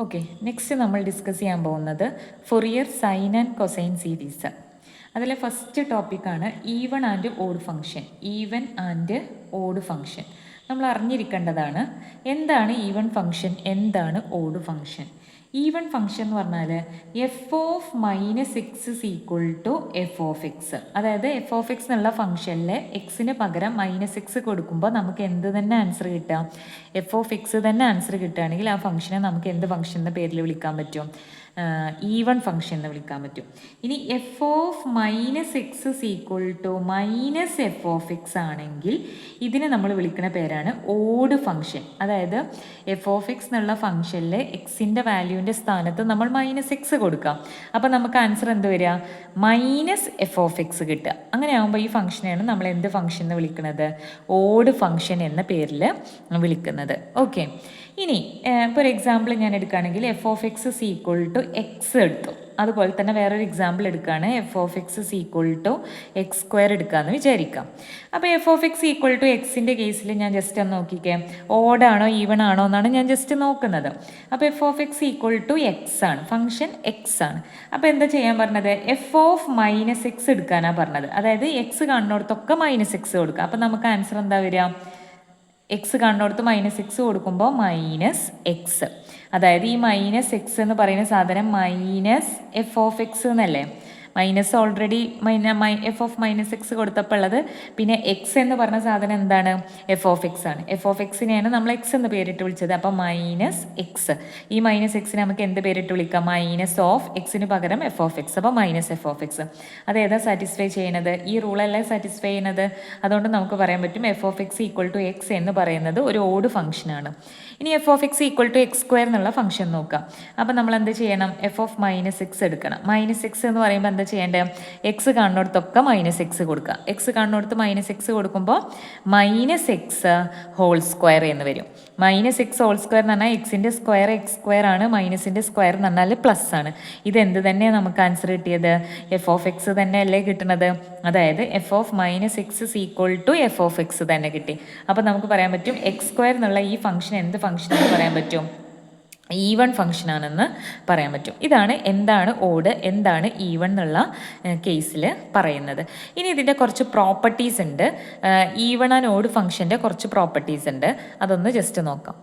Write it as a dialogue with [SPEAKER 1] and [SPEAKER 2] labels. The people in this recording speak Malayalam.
[SPEAKER 1] ഓക്കെ, നെക്സ്റ്റ് നമ്മൾ ഡിസ്കസ് ചെയ്യാൻ പോകുന്നത് Fourier sine and cosine series. അതിലെ ഫസ്റ്റ് ടോപ്പിക്കാണ് even and odd function. Even and odd function നമ്മൾ അറിഞ്ഞിരിക്കേണ്ടതാണ്. എന്താണ് ഈവൺ ഫംഗ്ഷൻ, എന്താണ് ഓഡ് ഫംഗ്ഷൻ? ഈവൺ ഫംഗ്ഷൻ എന്ന് പറഞ്ഞാൽ f of minus x is equal to f of x. അതായത് എഫ് ഓഫ് എക്സ് എന്നുള്ള ഫംഗ്ഷനിൽ എക്സിന് പകരം മൈനസ് എക്സ് കൊടുക്കുമ്പോൾ നമുക്ക് എന്ത് തന്നെ ആൻസർ കിട്ടാം, എഫ് ഓഫ് എക്സ് തന്നെ ആൻസർ കിട്ടുകയാണെങ്കിൽ ആ ഫംഗ്ഷനെ നമുക്ക് എന്ത് ഫംഗ്ഷൻ എന്ന പേരിൽ വിളിക്കാൻ പറ്റും? ഈവൺ ഫംഗ്ഷൻ എന്ന് വിളിക്കാൻ പറ്റും. ഇനി f of minus x is equal to minus f of x ആണെങ്കിൽ ഇതിനെ നമ്മൾ വിളിക്കുന്ന പേരാണ് ഓഡ് ഫംഗ്ഷൻ. അതായത് എഫ് ഓഫ് എക്സ് എന്നുള്ള ഫംഗ്ഷനിൽ എക്സിൻ്റെ വാല്യൂവിൻ്റെ സ്ഥാനത്ത് നമ്മൾ മൈനസ് എക്സ് കൊടുക്കാം. അപ്പോൾ നമുക്ക് ആൻസർ എന്ത് വരിക? മൈനസ് എഫ് ഓഫ് എക്സ് കിട്ടുക. അങ്ങനെ ആകുമ്പോൾ ഈ ഫംഗ്ഷനെയാണ് നമ്മൾ എന്ത് ഫംഗ്ഷൻ എന്ന് വിളിക്കുന്നത്? ഓഡ് ഫംഗ്ഷൻ എന്ന പേരിൽ വിളിക്കുന്നത്. ഓക്കെ, ഇനി ഇപ്പോൾ ഒരു എക്സാമ്പിൾ ഞാൻ എടുക്കുകയാണെങ്കിൽ f of x is equal to x എടുത്തു. അതുപോലെ തന്നെ വേറൊരു എക്സാമ്പിൾ എടുക്കുകയാണ്, f of x is equal to x square എടുക്കാമെന്ന് വിചാരിക്കാം. അപ്പോൾ f of x equal to എക്സിൻ്റെ കേസിൽ ഞാൻ ജസ്റ്റ് ഒന്ന് നോക്കിക്കേ, ഓഡാണോ ഈവൺ ആണോ എന്നാണ് ഞാൻ ജസ്റ്റ് നോക്കുന്നത്. അപ്പോൾ f of x equal to x ആണ്, ഫംഗ്ഷൻ എക്സ് ആണ്. അപ്പോൾ എന്താ ചെയ്യാൻ പറഞ്ഞത്? എഫ് ഓഫ് മൈനസ് എക്സ് എടുക്കാനാണ് പറഞ്ഞത്. അതായത് എക്സ് കാണുന്നിടത്തൊക്കെ മൈനസ് എക്സ് കൊടുക്കുക. അപ്പോൾ നമുക്ക് ആൻസർ എന്താ വരിക? എക്സ് കാണുന്നിടത്ത് മൈനസ് എക്സ് കൊടുക്കുമ്പോൾ മൈനസ് എക്സ്. അതായത് ഈ മൈനസ് എക്സ് എന്ന് പറയുന്ന സാധനം മൈനസ് എഫ് ഓഫ് എക്സ് എന്നല്ലേ? Minus already F of minus X കൊടുത്തപ്പോൾ ഉള്ളത്. പിന്നെ എക്സ് എന്ന് പറഞ്ഞ സാധനം എന്താണ്? എഫ് ഓഫ് എക്സ് ആണ്. എഫ് ഓഫ് എക്സിനെയാണ് നമ്മൾ എക്സ് എന്ന് പേരിട്ട് വിളിച്ചത്. അപ്പോൾ മൈനസ് എക്സ്. ഈ മൈനസ് എക്സിനെ നമുക്ക് എന്ത് പേരിട്ട് വിളിക്കാം? മൈനസ് ഓഫ് എക്സിന് പകരം എഫ് ഓഫ് എക്സ്. അപ്പോൾ മൈനസ് എഫ് ഓഫ് എക്സ്. അതേതാ സാറ്റിസ്ഫൈ ചെയ്യുന്നത്? ഈ റൂളല്ലേ സാറ്റിസ്ഫൈ ചെയ്യുന്നത്. അതുകൊണ്ട് നമുക്ക് പറയാൻ പറ്റും f of x equal to x എന്ന് പറയുന്നത് ഒരു ഓഡ് ഫംഗ്ഷനാണ്. ഇനി f of x equal to x square എന്നുള്ള ഫംഗ്ഷൻ നോക്കാം. അപ്പോൾ നമ്മൾ എന്ത് ചെയ്യണം? എഫ് ഓഫ് മൈനസ് എക്സ് എടുക്കണം. മൈനസ് എക്സ് എന്ന് പറയുമ്പോൾ എന്താ ചെയ്യേണ്ടത്? എക്സ് കാണുന്നിടത്തൊക്കെ മൈനസ് എക്സ് കൊടുക്കുക. എക്സ് കാണുന്നിടത്ത് മൈനസ് എക്സ് കൊടുക്കുമ്പോൾ മൈനസ് എക്സ് ഹോൾ സ്ക്വയർ എന്ന് വരും. മൈനസ് എക്സ് ഹോൾ സ്ക്വയർ എന്ന് പറഞ്ഞാൽ എക്സിൻ്റെ സ്ക്വയർ എക്സ് സ്ക്വയർ ആണ്, മൈനസിൻ്റെ സ്ക്വയർ എന്ന് പറഞ്ഞാൽ പ്ലസ് ആണ്. ഇതെന്ത് തന്നെയാണ് നമുക്ക് ആൻസർ കിട്ടിയത്? എഫ് ഓഫ് എക്സ് തന്നെ അല്ലേ കിട്ടുന്നത്? അതായത് f of minus x is equal to f of x തന്നെ കിട്ടി. അപ്പോൾ നമുക്ക് പറയാൻ പറ്റും എക്സ് സ്ക്വയർ എന്നുള്ള ഈ ഫംഗ്ഷൻ എന്ത് ഫംഗ്ഷൻ എന്ന് പറയാൻ പറ്റും? ഈവൺ ഫംഗ്ഷനാണെന്ന് പറയാൻ പറ്റും. ഇതാണ് എന്താണ് ഓഡ്, എന്താണ് ഈവൺ എന്നുള്ള കേസിൽ പറയുന്നത്. ഇനി ഇതിൻ്റെ കുറച്ച് പ്രോപ്പർട്ടീസ് ഉണ്ട്. ഈവൺ ആൻഡ് ഓഡ് ഫംഗ്ഷൻ്റെ കുറച്ച് പ്രോപ്പർട്ടീസ് ഉണ്ട്, അതൊന്ന് ജസ്റ്റ് നോക്കാം.